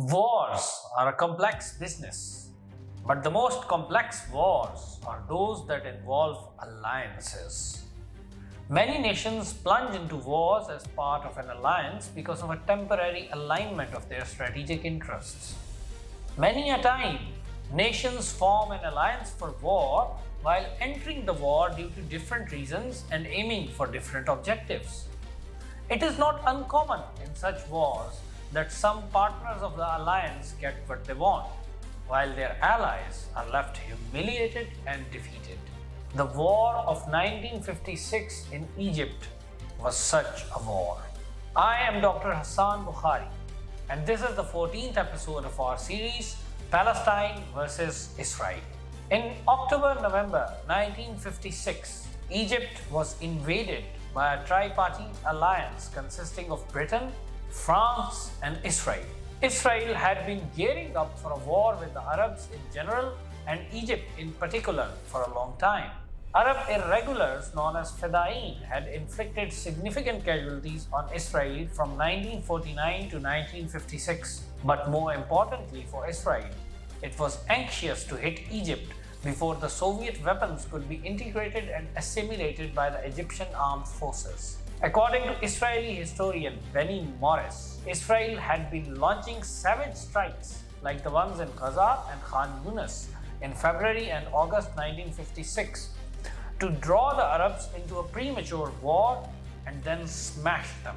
Wars are a complex business, but the most complex wars are those that involve alliances. Many nations plunge into wars as part of an alliance because of a temporary alignment of their strategic interests. Many a time, nations form an alliance for war while entering the war due to different reasons and aiming for different objectives. It is not uncommon in such wars that some partners of the alliance get what they want, while their allies are left humiliated and defeated. The War of 1956 in Egypt was such a war. I am Dr. Hassan Bukhari, and this is the 14th episode of our series, Palestine versus Israel. In October-November 1956, Egypt was invaded by a tripartite alliance consisting of Britain, France and Israel. Israel had been gearing up for a war with the Arabs in general and Egypt in particular for a long time. Arab irregulars known as Fedayeen had inflicted significant casualties on Israel from 1949 to 1956. But more importantly for Israel, it was anxious to hit Egypt before the Soviet weapons could be integrated and assimilated by the Egyptian armed forces. According to Israeli historian Benny Morris, Israel had been launching savage strikes like the ones in Gaza and Khan Yunis in February and August 1956 to draw the Arabs into a premature war and then smash them.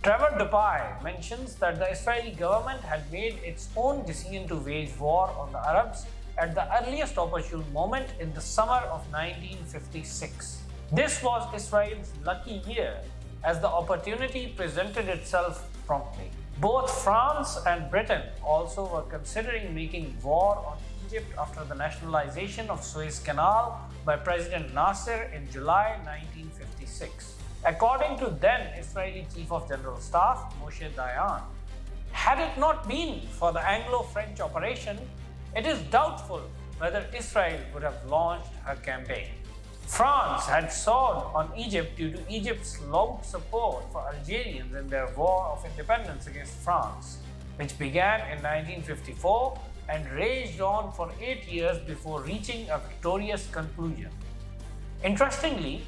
Trevor Dupay mentions that the Israeli government had made its own decision to wage war on the Arabs at the earliest opportune moment in the summer of 1956. This was Israel's lucky year as the opportunity presented itself promptly. Both France and Britain also were considering making war on Egypt after the nationalization of Suez Canal by President Nasser in July 1956. According to then Israeli Chief of General Staff Moshe Dayan, had it not been for the Anglo-French operation, it is doubtful whether Israel would have launched her campaign. France had soured on Egypt due to Egypt's loud support for Algerians in their war of independence against France, which began in 1954 and raged on for 8 years before reaching a victorious conclusion. Interestingly,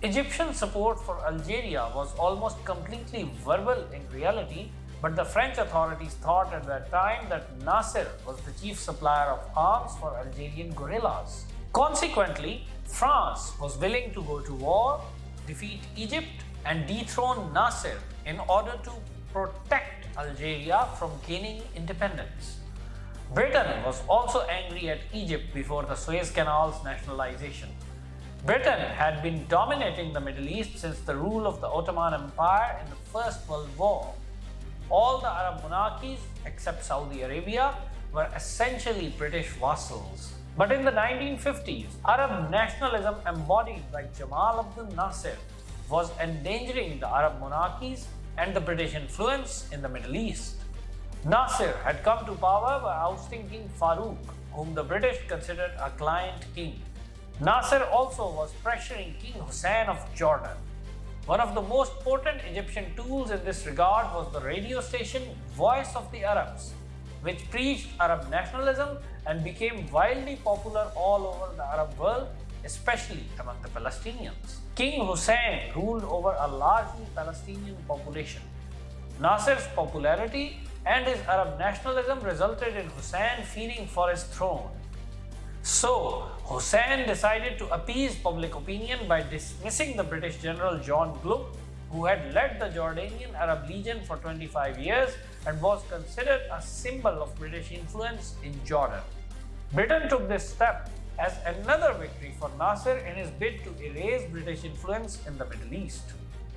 Egyptian support for Algeria was almost completely verbal in reality, but the French authorities thought at that time that Nasser was the chief supplier of arms for Algerian guerrillas. Consequently, France was willing to go to war, defeat Egypt, and dethrone Nasser in order to protect Algeria from gaining independence. Britain was also angry at Egypt before the Suez Canal's nationalization. Britain had been dominating the Middle East since the rule of the Ottoman Empire in the First World War. All the Arab monarchies, except Saudi Arabia, were essentially British vassals. But in the 1950s, Arab nationalism embodied by Jamal Abdel Nasser was endangering the Arab monarchies and the British influence in the Middle East. Nasser had come to power by ousting King Farouk, whom the British considered a client king. Nasser also was pressuring King Hussein of Jordan. One of the most potent Egyptian tools in this regard was the radio station Voice of the Arabs, which preached Arab nationalism and became wildly popular all over the Arab world, especially among the Palestinians. King Hussein ruled over a largely Palestinian population. Nasser's popularity and his Arab nationalism resulted in Hussein fearing for his throne. So, Hussein decided to appease public opinion by dismissing the British General John Gluck, who had led the Jordanian Arab Legion for 25 years and was considered a symbol of British influence in Jordan. Britain took this step as another victory for Nasser in his bid to erase British influence in the Middle East.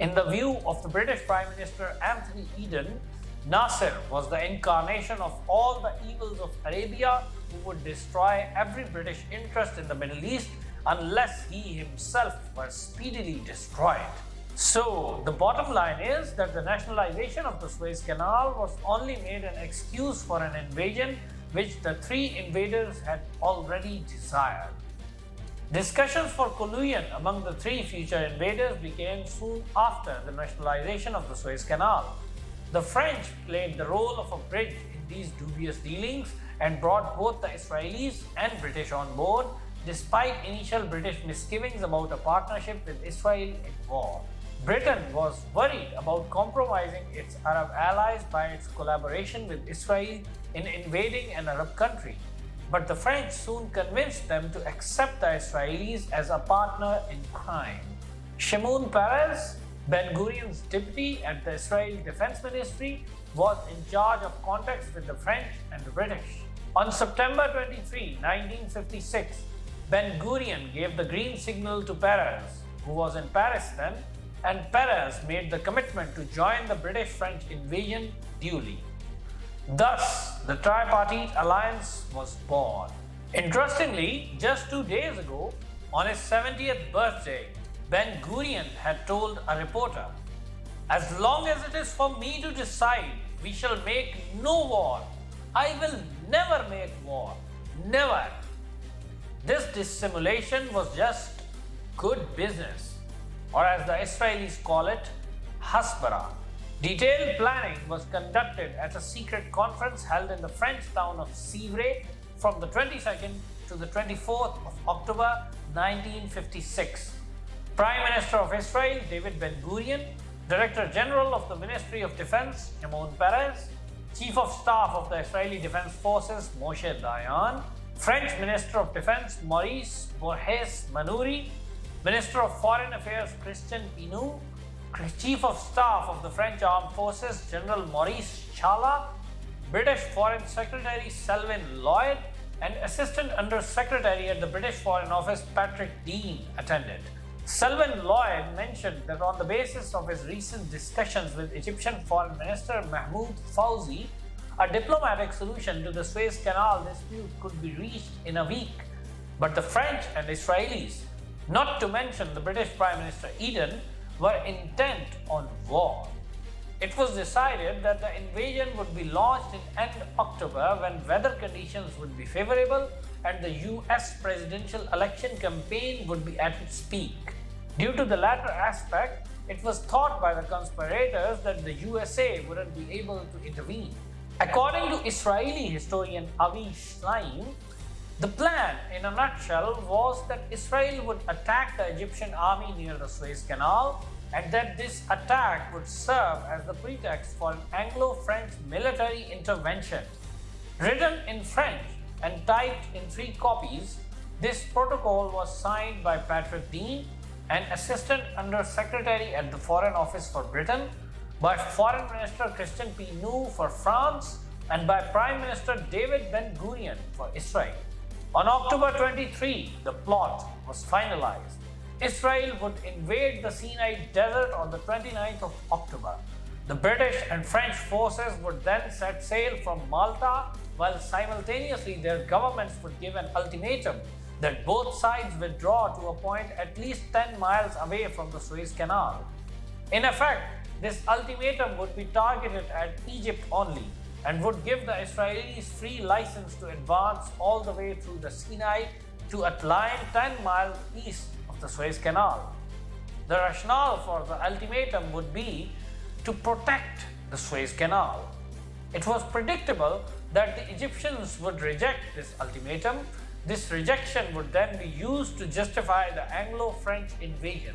In the view of the British Prime Minister Anthony Eden, Nasser was the incarnation of all the evils of Arabia who would destroy every British interest in the Middle East unless he himself were speedily destroyed. So, the bottom line is that the nationalization of the Suez Canal was only made an excuse for an invasion which the three invaders had already desired. Discussions for collusion among the three future invaders began soon after the nationalization of the Suez Canal. The French played the role of a bridge in these dubious dealings and brought both the Israelis and British on board, despite initial British misgivings about a partnership with Israel in war. Britain was worried about compromising its Arab allies by its collaboration with Israel in invading an Arab country, but the French soon convinced them to accept the Israelis as a partner in crime. Shimon Peres, Ben-Gurion's deputy at the Israel Defense Ministry, was in charge of contacts with the French and the British. On September 23, 1956, Ben-Gurion gave the green signal to Peres, who was in Paris then, and Peres made the commitment to join the British-French invasion duly. Thus, the tripartite alliance was born. Interestingly, just 2 days ago, on his 70th birthday, Ben-Gurion had told a reporter, "As long as it is for me to decide, we shall make no war. I will never make war. Never." This dissimulation was just good business, or as the Israelis call it, hasbara. Detailed planning was conducted at a secret conference held in the French town of Sivre from the 22nd to the 24th of October 1956. Prime Minister of Israel David Ben-Gurion, Director General of the Ministry of Defense Shimon Peres, Chief of Staff of the Israeli Defense Forces Moshe Dayan, French Minister of Defense Maurice Borges Manouri, Minister of Foreign Affairs Christian Pinou, Chief of Staff of the French Armed Forces General Maurice Chala, British Foreign Secretary Selwyn Lloyd, and Assistant Under Secretary at the British Foreign Office Patrick Dean attended. Selwyn Lloyd mentioned that on the basis of his recent discussions with Egyptian Foreign Minister Mahmoud Fawzi, a diplomatic solution to the Suez Canal dispute could be reached in a week. But the French and Israelis, not to mention the British Prime Minister Eden, were intent on war. It was decided that the invasion would be launched in end October when weather conditions would be favorable and the US presidential election campaign would be at its peak. Due to the latter aspect, it was thought by the conspirators that the USA wouldn't be able to intervene. According to Israeli historian Avi Shlaim, the plan in a nutshell was that Israel would attack the Egyptian army near the Suez Canal and that this attack would serve as the pretext for an Anglo-French military intervention. Written in French and typed in 3 copies, this protocol was signed by Patrick Dean, an Assistant Under Secretary at the Foreign Office for Britain, by Foreign Minister Christian Pinou for France, and by Prime Minister David Ben-Gurion for Israel. On October 23, the plot was finalized. Israel would invade the Sinai Desert on the 29th of October. The British and French forces would then set sail from Malta, while simultaneously their governments would give an ultimatum that both sides withdraw to a point at least 10 miles away from the Suez Canal. In effect, this ultimatum would be targeted at Egypt only and would give the Israelis free license to advance all the way through the Sinai to a line 10 miles east of the Suez Canal. The rationale for the ultimatum would be to protect the Suez Canal. It was predictable that the Egyptians would reject this ultimatum. This rejection would then be used to justify the Anglo-French invasion.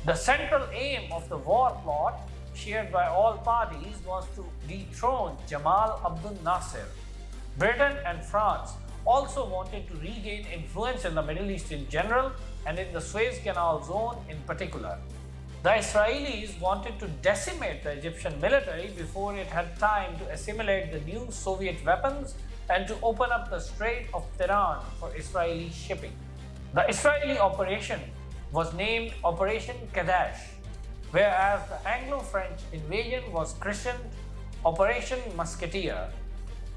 The central aim of the war plot, shared by all parties, was to dethrone Jamal Abdel Nasser. Britain and France also wanted to regain influence in the Middle East in general and in the Suez Canal zone in particular. The Israelis wanted to decimate the Egyptian military before it had time to assimilate the new Soviet weapons and to open up the Strait of Tiran for Israeli shipping. The Israeli operation was named Operation Kadash, whereas the Anglo-French invasion was christened Operation Musketeer.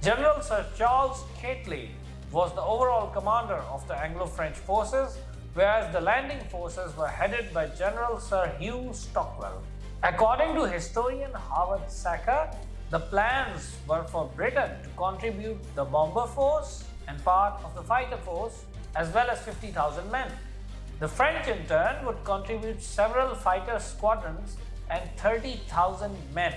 General Sir Charles Cately was the overall commander of the Anglo-French forces, whereas the landing forces were headed by General Sir Hugh Stockwell. According to historian Howard Sacker, the plans were for Britain to contribute the bomber force and part of the fighter force, as well as 50,000 men. The French in turn would contribute several fighter squadrons and 30,000 men.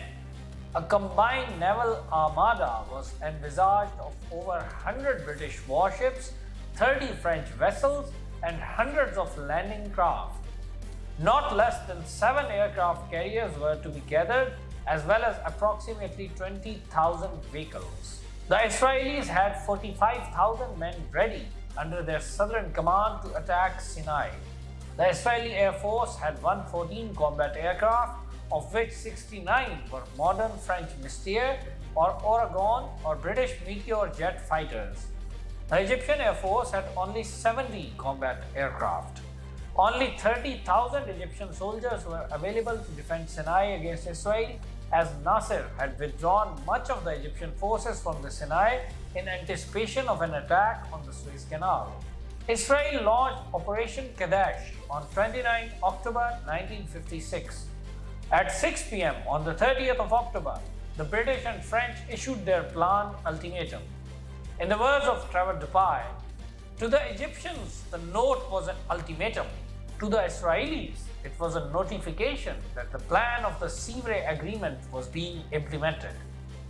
A combined naval armada was envisaged of over 100 British warships, 30 French vessels, and hundreds of landing craft. Not less than 7 aircraft carriers were to be gathered, as well as approximately 20,000 vehicles. The Israelis had 45,000 men ready under their southern command to attack Sinai. The Israeli Air Force had 114 combat aircraft, of which 69 were modern French Mystère or Ouragan or British Meteor jet fighters. The Egyptian Air Force had only 70 combat aircraft. Only 30,000 Egyptian soldiers were available to defend Sinai against Israel, as Nasser had withdrawn much of the Egyptian forces from the Sinai in anticipation of an attack on the Suez Canal. Israel launched Operation Kadesh on 29 October 1956. At 6 p.m. on the 30th of October, the British and French issued their planned ultimatum. In the words of Trevor Dupay, to the Egyptians, the note was an ultimatum. To the Israelis, it was a notification that the plan of the Sèvres Agreement was being implemented.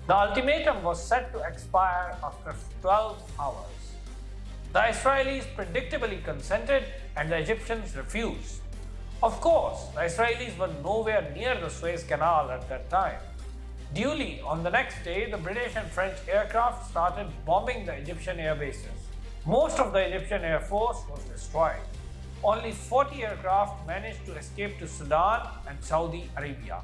The ultimatum was set to expire after 12 hours. The Israelis predictably consented and the Egyptians refused. Of course, the Israelis were nowhere near the Suez Canal at that time. Duly, on the next day, the British and French aircraft started bombing the Egyptian air bases. Most of the Egyptian Air Force was destroyed. Only 40 aircraft managed to escape to Sudan and Saudi Arabia.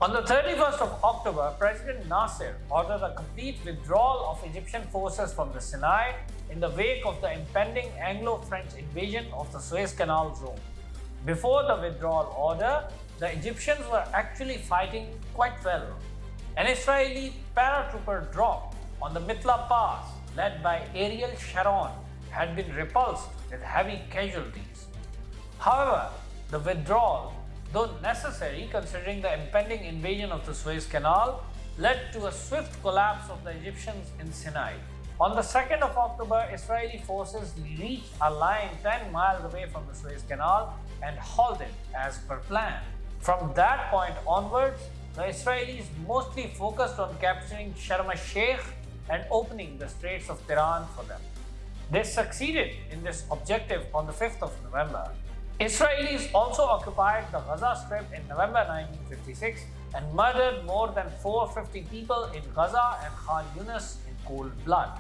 On the 31st of October, President Nasser ordered a complete withdrawal of Egyptian forces from the Sinai in the wake of the impending Anglo-French invasion of the Suez Canal zone. Before the withdrawal order, the Egyptians were actually fighting quite well. An Israeli paratrooper drop on the Mitla Pass, led by Ariel Sharon, had been repulsed with heavy casualties. However, the withdrawal, though necessary considering the impending invasion of the Suez Canal, led to a swift collapse of the Egyptians in Sinai. On the 2nd of October, Israeli forces reached a line 10 miles away from the Suez Canal and halted as per plan. From that point onwards, the Israelis mostly focused on capturing Sharm el-Sheikh and opening the Straits of Tiran for them. They succeeded in this objective on the 5th of November. Israelis also occupied the Gaza Strip in November 1956 and murdered more than 450 people in Gaza and Khan Yunis in cold blood.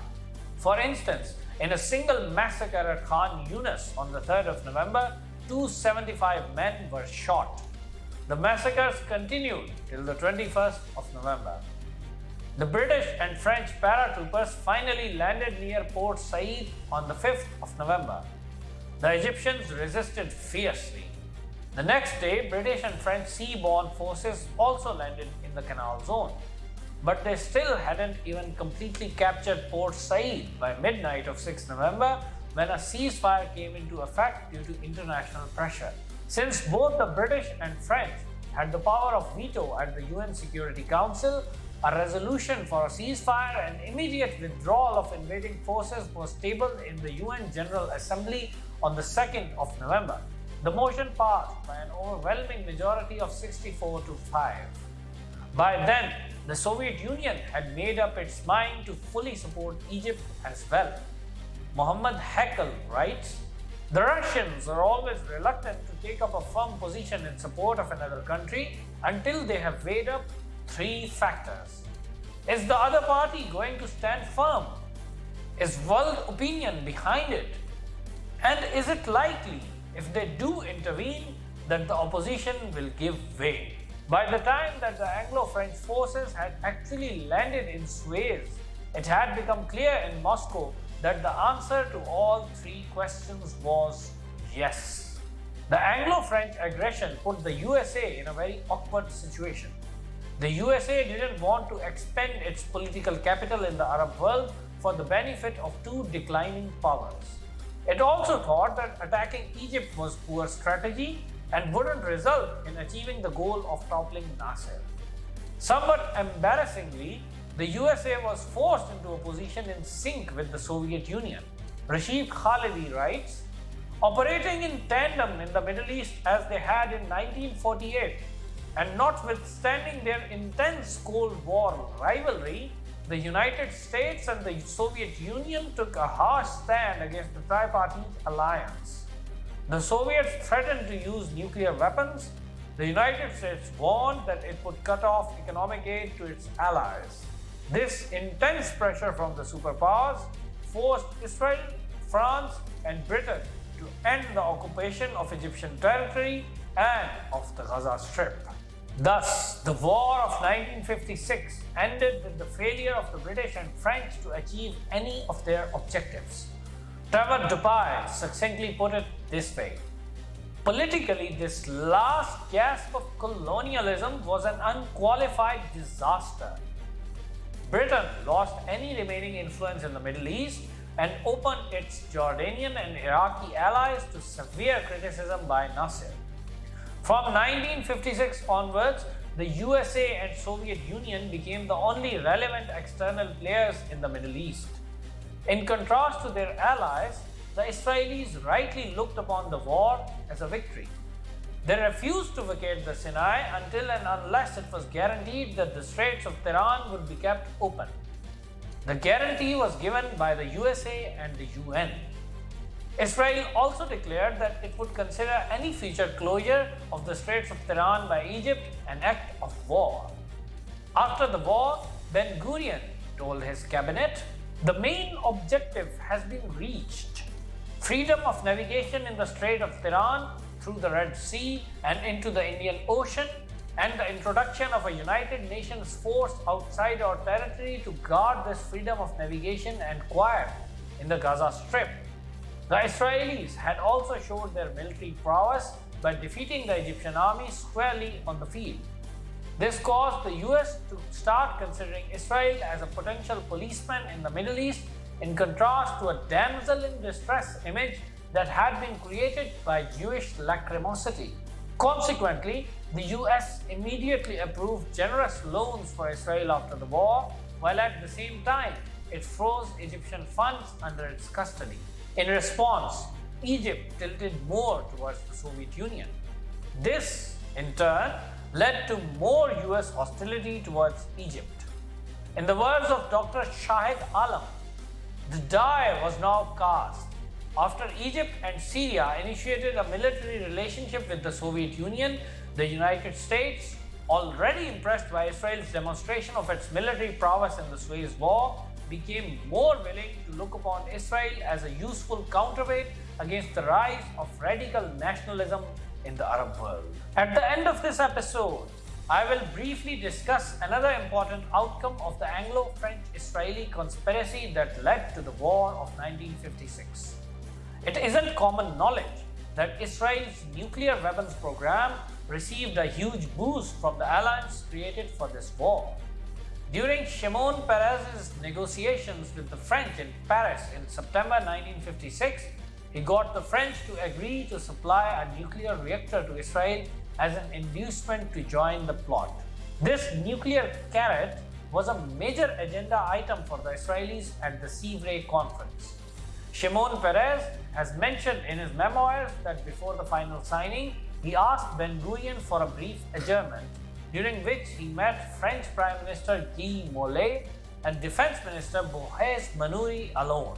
For instance, in a single massacre at Khan Yunis on the 3rd of November, 275 men were shot. The massacres continued till the 21st of November. The British and French paratroopers finally landed near Port Said on the 5th of November. The Egyptians resisted fiercely. The next day, British and French seaborne forces also landed in the canal zone. But they still hadn't even completely captured Port Said by midnight of 6 November when a ceasefire came into effect due to international pressure. Since both the British and French had the power of veto at the UN Security Council, a resolution for a ceasefire and immediate withdrawal of invading forces was tabled in the UN General Assembly on the 2nd of November. The motion passed by an overwhelming majority of 64 to 5. By then, the Soviet Union had made up its mind to fully support Egypt as well. Mohammed Hakel writes, "The Russians are always reluctant to take up a firm position in support of another country until they have weighed up 3 factors. Is the other party going to stand firm? Is world opinion behind it? And is it likely, if they do intervene, that the opposition will give way?" By the time that the Anglo-French forces had actually landed in Suez, it had become clear in Moscow that the answer to all 3 questions was yes. The Anglo-French aggression put the USA in a very awkward situation. The USA didn't want to expend its political capital in the Arab world for the benefit of 2 declining powers. It also thought that attacking Egypt was poor strategy and wouldn't result in achieving the goal of toppling Nasser. Somewhat embarrassingly, the USA was forced into a position in sync with the Soviet Union. Rashid Khalidi writes, "Operating in tandem in the Middle East as they had in 1948, And notwithstanding their intense Cold War rivalry, the United States and the Soviet Union took a harsh stand against the tripartite alliance. The Soviets threatened to use nuclear weapons. The United States warned that it would cut off economic aid to its allies. This intense pressure from the superpowers forced Israel, France, and Britain to end the occupation of Egyptian territory and of the Gaza Strip. Thus, the War of 1956 ended with the failure of the British and French to achieve any of their objectives. Trevor Dupuy succinctly put it this way: politically, this last gasp of colonialism was an unqualified disaster. Britain lost any remaining influence in the Middle East and opened its Jordanian and Iraqi allies to severe criticism by Nasser. From 1956 onwards, the USA and Soviet Union became the only relevant external players in the Middle East. In contrast to their allies, the Israelis rightly looked upon the war as a victory. They refused to vacate the Sinai until and unless it was guaranteed that the Straits of Tiran would be kept open. The guarantee was given by the USA and the UN. Israel also declared that it would consider any future closure of the Straits of Tiran by Egypt an act of war. After the war, Ben-Gurion told his cabinet, "The main objective has been reached. Freedom of navigation in the Strait of Tiran through the Red Sea and into the Indian Ocean, and the introduction of a United Nations force outside our territory to guard this freedom of navigation and quiet in the Gaza Strip." The Israelis had also showed their military prowess by defeating the Egyptian army squarely on the field. This caused the US to start considering Israel as a potential policeman in the Middle East, in contrast to a damsel in distress image that had been created by Jewish lacrimosity. Consequently, the US immediately approved generous loans for Israel after the war, while at the same time it froze Egyptian funds under its custody. In response, Egypt tilted more towards the Soviet Union. This, in turn, led to more US hostility towards Egypt. In the words of Dr. Shahid Alam, the die was now cast. After Egypt and Syria initiated a military relationship with the Soviet Union, the United States, already impressed by Israel's demonstration of its military prowess in the Suez War, became more willing to look upon Israel as a useful counterweight against the rise of radical nationalism in the Arab world. At the end of this episode, I will briefly discuss another important outcome of the Anglo-French-Israeli conspiracy that led to the War of 1956. It isn't common knowledge that Israel's nuclear weapons program received a huge boost from the alliance created for this war. During Shimon Peres's negotiations with the French in Paris in September 1956, he got the French to agree to supply a nuclear reactor to Israel as an inducement to join the plot. This nuclear carrot was a major agenda item for the Israelis at the Sivre conference. Shimon Peres has mentioned in his memoirs that before the final signing, he asked Ben-Gurion for a brief adjournment, during which he met French Prime Minister Guy Mollet and Defense Minister Boaz Manouri alone.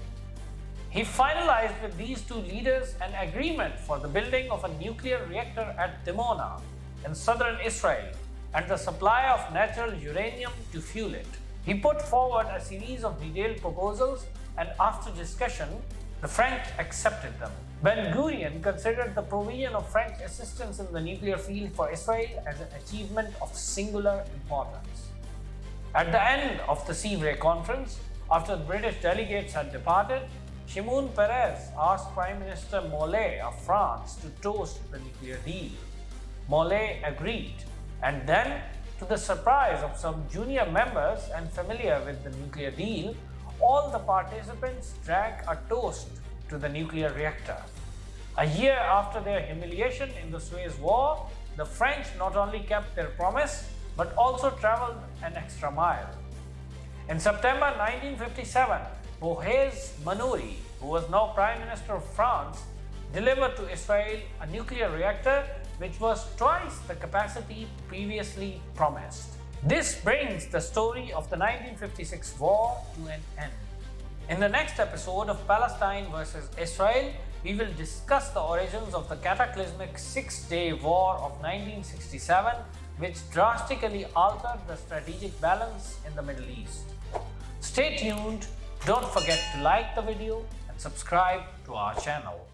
He finalized with these two leaders an agreement for the building of a nuclear reactor at Dimona in southern Israel and the supply of natural uranium to fuel it. He put forward a series of detailed proposals, and after discussion, the French accepted them. Ben-Gurion considered the provision of French assistance in the nuclear field for Israel as an achievement of singular importance. At the end of the Sivre conference, after the British delegates had departed, Shimon Peres asked Prime Minister Mollet of France to toast the nuclear deal. Mollet agreed, and then, to the surprise of some junior members and familiar with the nuclear deal, all the participants drank a toast to the nuclear reactor. A year after their humiliation in the Suez War, the French not only kept their promise but also traveled an extra mile. In September 1957, Boaz Manouri, who was now Prime Minister of France, delivered to Israel a nuclear reactor which was twice the capacity previously promised. This brings the story of the 1956 war to an end. In the next episode of Palestine versus Israel, we will discuss the origins of the cataclysmic Six-Day War of 1967, which drastically altered the strategic balance in the Middle East. Stay tuned, don't forget to like the video and subscribe to our channel.